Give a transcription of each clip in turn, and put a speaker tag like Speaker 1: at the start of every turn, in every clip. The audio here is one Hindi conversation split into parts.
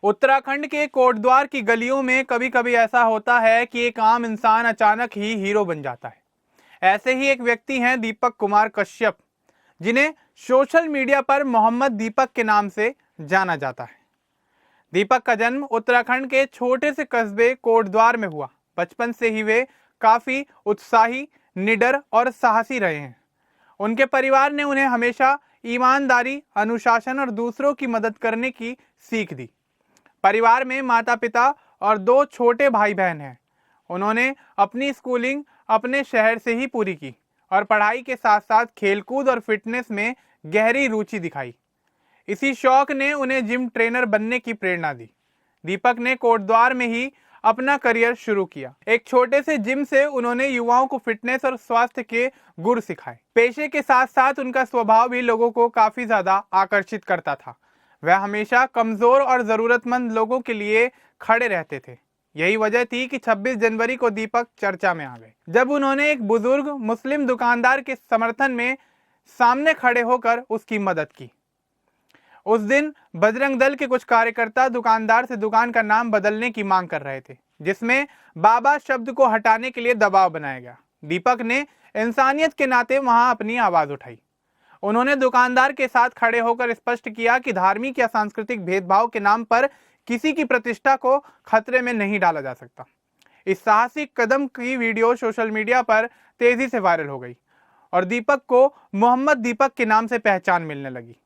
Speaker 1: उत्तराखंड के कोटद्वार की गलियों में कभी कभी ऐसा होता है कि एक आम इंसान अचानक ही हीरो बन जाता है। ऐसे ही एक व्यक्ति हैं दीपक कुमार कश्यप, जिन्हें सोशल मीडिया पर मोहम्मद दीपक के नाम से जाना जाता है। दीपक का जन्म उत्तराखंड के छोटे से कस्बे कोटद्वार में हुआ। बचपन से ही वे काफी उत्साही, निडर और साहसी रहे हैं। उनके परिवार ने उन्हें हमेशा ईमानदारी, अनुशासन और दूसरों की मदद करने की सीख दी। परिवार में माता पिता और 2 छोटे भाई बहन हैं। उन्होंने अपनी स्कूलिंग अपने शहर से ही पूरी की और पढ़ाई के साथ साथ खेलकूद और फिटनेस में गहरी रुचि दिखाई। इसी शौक ने उन्हें जिम ट्रेनर बनने की प्रेरणा दी। दीपक ने कोटद्वार में ही अपना करियर शुरू किया। एक छोटे से जिम से उन्होंने युवाओं को फिटनेस और स्वास्थ्य के गुर सिखाए। पेशे के साथ साथ उनका स्वभाव भी लोगों को काफी ज्यादा आकर्षित करता था। वह हमेशा कमजोर और जरूरतमंद लोगों के लिए खड़े रहते थे। यही वजह थी कि 26 जनवरी को दीपक चर्चा में आ गए, जब उन्होंने एक बुजुर्ग मुस्लिम दुकानदार के समर्थन में सामने खड़े होकर उसकी मदद की। उस दिन बजरंग दल के कुछ कार्यकर्ता दुकानदार से दुकान का नाम बदलने की मांग कर रहे थे, जिसमें बाबा शब्द को हटाने के लिए दबाव बनाया गया। दीपक ने इंसानियत के नाते वहां अपनी आवाज उठाई। उन्होंने दुकानदार के साथ खड़े होकर स्पष्ट किया कि धार्मिक या सांस्कृतिक भेदभाव के नाम पर किसी की प्रतिष्ठा को खतरे में नहीं डाला जा सकता। इस साहसिक कदम की वीडियो सोशल मीडिया पर तेजी से वायरल हो गई और दीपक को मोहम्मद दीपक के नाम से पहचान मिलने लगी।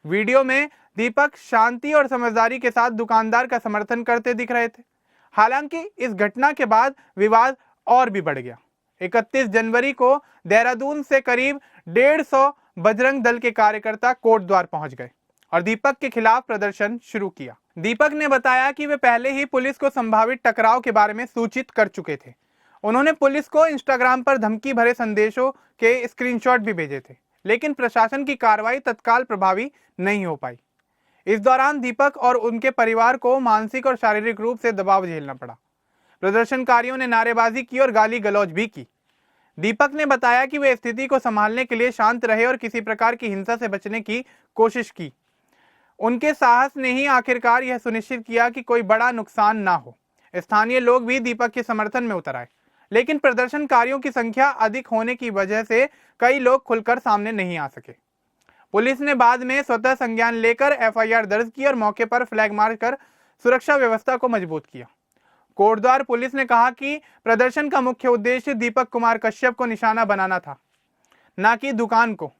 Speaker 1: वीडियो में दीपक शांति और समझदारी के साथ दुकानदार का समर्थन करते दिख रहे थे। हालांकि इस घटना के बाद विवाद और भी बढ़ गया। 31 जनवरी को देहरादून से करीब 150 बजरंग दल के कार्यकर्ता कोटद्वार पहुंच गए और दीपक के खिलाफ प्रदर्शन शुरू किया। दीपक ने बताया कि वे पहले ही पुलिस को संभावित टकराव के बारे में सूचित कर चुके थे। उन्होंने पुलिस को इंस्टाग्राम पर धमकी भरे संदेशों के स्क्रीनशॉट भी भेजे थे, लेकिन प्रशासन की कार्रवाई तत्काल प्रभावी नहीं हो पाई। इस दौरान दीपक और उनके परिवार को मानसिक और शारीरिक रूप से दबाव झेलना पड़ा। प्रदर्शनकारियों ने नारेबाजी की और गाली गलौज भी की। दीपक ने बताया कि वे स्थिति को संभालने के लिए शांत रहे और किसी प्रकार की हिंसा से बचने की कोशिश की। उनके साहस ने ही आखिरकार यह सुनिश्चित किया कि कोई बड़ा नुकसान ना हो। स्थानीय लोग भी दीपक के समर्थन में उतर आए, लेकिन प्रदर्शनकारियों की संख्या अधिक होने की वजह से कई लोग खुलकर सामने नहीं आ सके। पुलिस ने बाद में स्वतः संज्ञान लेकर FIR दर्ज की और मौके पर फ्लैग मार्च कर सुरक्षा व्यवस्था को मजबूत किया। कोटद्वार पुलिस ने कहा कि प्रदर्शन का मुख्य उद्देश्य दीपक कुमार कश्यप को निशाना बनाना था, न कि दुकान को।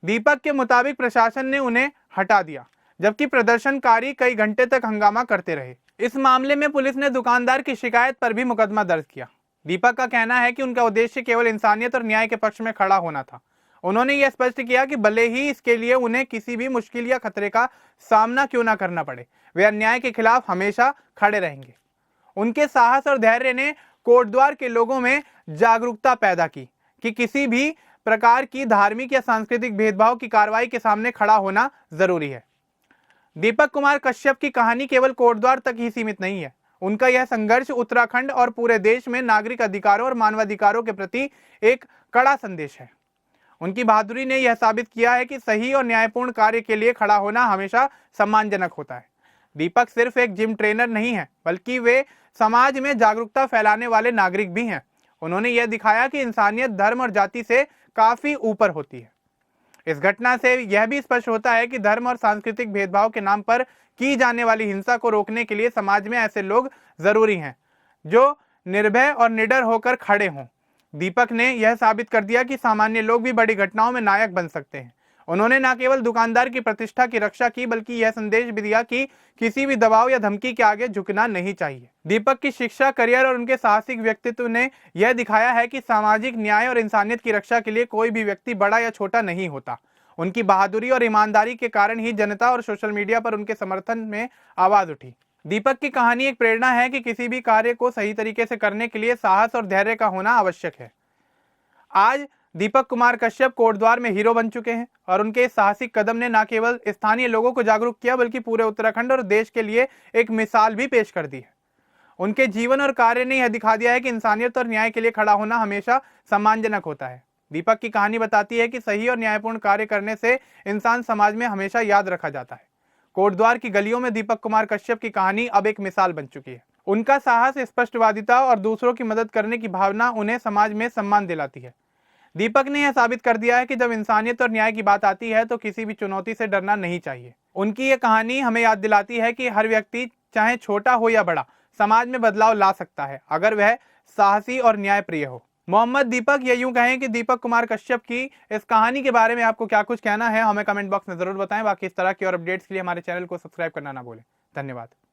Speaker 1: दीपक के मुताबिक प्रशासन ने उन्हें हटा दिया, जबकि प्रदर्शनकारी कई घंटे तक हंगामा करते रहे। इस मामले में पुलिस ने दुकानदार की शिकायत पर भी मुकदमा दर्ज किया। दीपक का कहना है कि उनका उद्देश्य केवल इंसानियत और न्याय के पक्ष में खड़ा होना था। उन्होंने यह स्पष्ट किया कि भले ही इसके लिए उन्हें किसी भी मुश्किल या खतरे का सामना क्यों न करना पड़े, वे अन्याय के खिलाफ हमेशा खड़े रहेंगे। उनके साहस और धैर्य ने कोटद्वार के लोगों में जागरूकता पैदा की कि किसी भी प्रकार की धार्मिक या सांस्कृतिक भेदभाव की कार्रवाई के सामने खड़ा होना जरूरी है। दीपक कुमार कश्यप की कहानी केवल कोटद्वार तक ही सीमित नहीं है। उनका यह संघर्ष उत्तराखंड और पूरे देश में नागरिक अधिकारों और मानवाधिकारों के प्रति एक कड़ा संदेश है। उनकी बहादुरी ने यह साबित किया है कि सही और न्यायपूर्ण कार्य के लिए खड़ा होना हमेशा सम्मानजनक होता है। दीपक सिर्फ एक जिम ट्रेनर नहीं है, बल्कि वे समाज में जागरूकता फैलाने वाले नागरिक भी हैं। उन्होंने यह दिखाया कि इंसानियत धर्म और जाति से काफी ऊपर होती है। इस घटना से यह भी स्पष्ट होता है कि धर्म और सांस्कृतिक भेदभाव के नाम पर की जाने वाली हिंसा को रोकने के लिए समाज में ऐसे लोग जरूरी हैं जो निर्भय और निडर होकर खड़े हों। दीपक ने यह साबित कर दिया कि सामान्य लोग भी बड़ी घटनाओं में नायक बन सकते हैं। उन्होंने न केवल दुकानदार की प्रतिष्ठा की रक्षा की, बल्कि यह संदेश भी दिया कि किसी भी दबाव या धमकी के आगे झुकना नहीं चाहिए। दीपक की शिक्षा, करियर और उनके साहसिक व्यक्तित्व ने यह दिखाया है कि सामाजिक न्याय और इंसानियत की रक्षा के लिए कोई भी व्यक्ति बड़ा या छोटा नहीं होता। उनकी बहादुरी और ईमानदारी के कारण ही जनता और सोशल मीडिया पर उनके समर्थन में आवाज उठी। दीपक की कहानी एक प्रेरणा है कि किसी भी कार्य को सही तरीके से करने के लिए साहस और धैर्य का होना आवश्यक है। आज दीपक कुमार कश्यप कोटद्वार में हीरो बन चुके हैं और उनके इस साहसिक कदम ने न केवल स्थानीय लोगों को जागरूक किया, बल्कि पूरे उत्तराखंड और देश के लिए एक मिसाल भी पेश कर दी है। उनके जीवन और कार्य ने यह दिखा दिया है कि इंसानियत और न्याय के लिए खड़ा होना हमेशा सम्मानजनक होता है। दीपक की कहानी बताती है कि सही और न्यायपूर्ण कार्य करने से इंसान समाज में हमेशा याद रखा जाता है। कोटद्वार की गलियों में दीपक कुमार कश्यप की कहानी अब एक मिसाल बन चुकी है। उनका साहस, स्पष्टवादिता और दूसरों की मदद करने की भावना उन्हें समाज में सम्मान दिलाती है। दीपक ने यह साबित कर दिया है कि जब इंसानियत और न्याय की बात आती है तो किसी भी चुनौती से डरना नहीं चाहिए। उनकी ये कहानी हमें याद दिलाती है कि हर व्यक्ति, चाहे छोटा हो या बड़ा, समाज में बदलाव ला सकता है अगर वह साहसी और न्यायप्रिय हो। मोहम्मद दीपक, या यूं कहें कि दीपक कुमार कश्यप की इस कहानी के बारे में आपको क्या कुछ कहना है, हमें कमेंट बॉक्स में जरूर बताएं। बाकी इस तरह की और अपडेट्स के लिए हमारे चैनल को सब्सक्राइब करना ना भूलें। धन्यवाद।